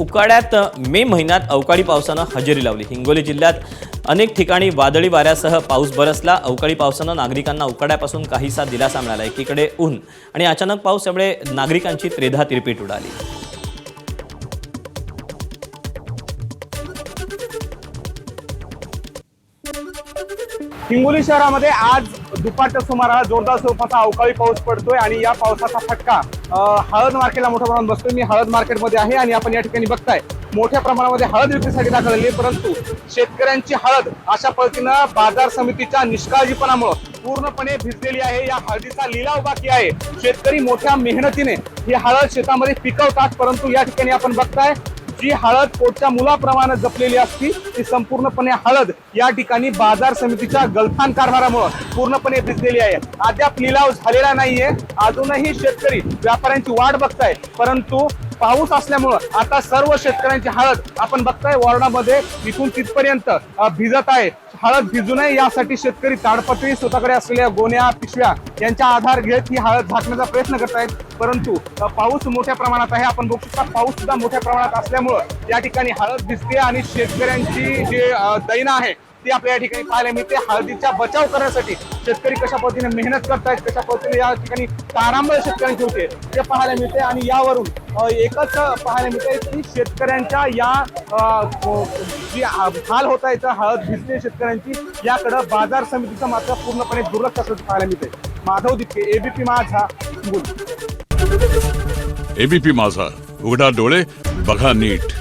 उकाड्यात मे महिन्यात अवकाळी पावसानं हजेरी लावली। हिंगोली जिल्ह्यात अनेक ठिकाणी वादळी वाऱ्यासह पाऊस बरसला। अवकाळी पावसानं नागरिकांना उकाड्यापासून काहीसा दिलासा मिळाला। एकीकडे ऊन आणि अचानक पाऊस यामुळे नागरिकांची त्रेधा तिरपीट उडाली। हिंगोली शहरामध्ये आज दुपारच्या सुमाराला जोरदार स्वरूपाचा अवकाळी पाऊस पडतोय आणि या पावसाचा फटका हळद मार्केटला मोठ्या प्रमाणात बसतोय। मी हळद मार्केटमध्ये आहे आणि आपण या ठिकाणी बघताय मोठ्या प्रमाणामध्ये हळद विक्रीसाठी दाखवलेली आहे, परंतु शेतकऱ्यांची हळद अशा पद्धतीनं बाजार समितीच्या निष्काळजीपणामुळे पूर्णपणे भिजलेली आहे। या हळदीचा लिलाव बाकी आहे। शेतकरी मोठ्या मेहनतीने ही हळद शेतामध्ये पिकवतात, परंतु या ठिकाणी आपण बघताय जी हळद पोटच्या मुलाप्रमाणे जपलेली असती ती संपूर्णपणे हळद या ठिकाणी बाजार समितीच्या गलथान कारभारामुळे पूर्णपणे भिजलेली आहे। अद्याप लिलाव झालेला नाहीये। अजूनही शेतकरी व्यापाऱ्यांची वाट बघताय, परंतु पाऊस असल्यामुळं आता सर्व शेतकऱ्यांची हळद आपण बघताय वॉर्डामध्ये इथून तिथपर्यंत भिजत आहे। हळद भिजू नये यासाठी शेतकरी ताडपत्री स्वतःकडे असलेल्या गोण्या पिशव्या यांचा आधार घेत ही हळद झाकण्याचा प्रयत्न करत आहेत, परंतु पाऊस मोठ्या प्रमाणात आहे। आपण बघू शकता पाऊस सुद्धा मोठ्या प्रमाणात असल्यामुळं या ठिकाणी हळद भिजते आणि शेतकऱ्यांची जे दैना आहे ती आपल्या या ठिकाणी पाहायला मिळते। हळदीचा बचाव करण्यासाठी शेतकरी कशा पद्धतीने मेहनत करतायत, कशा पद्धतीने या ठिकाणी तारांबळ शेतकऱ्यांची होते ते पाहायला मिळते आणि यावरून एकच पाहायला मिळते की शेतकऱ्यांच्या या जी हाल होत आहे हळद भिजते शेतकऱ्यांची याकडे बाजार समितीचं मात्र पूर्णपणे दुर्लक्ष असल्याचं पाहायला मिळते। माधव दिपके, एबीपी माझा, हिंगोली। एबीपी माझा, उघडा डोळे बघा नीट।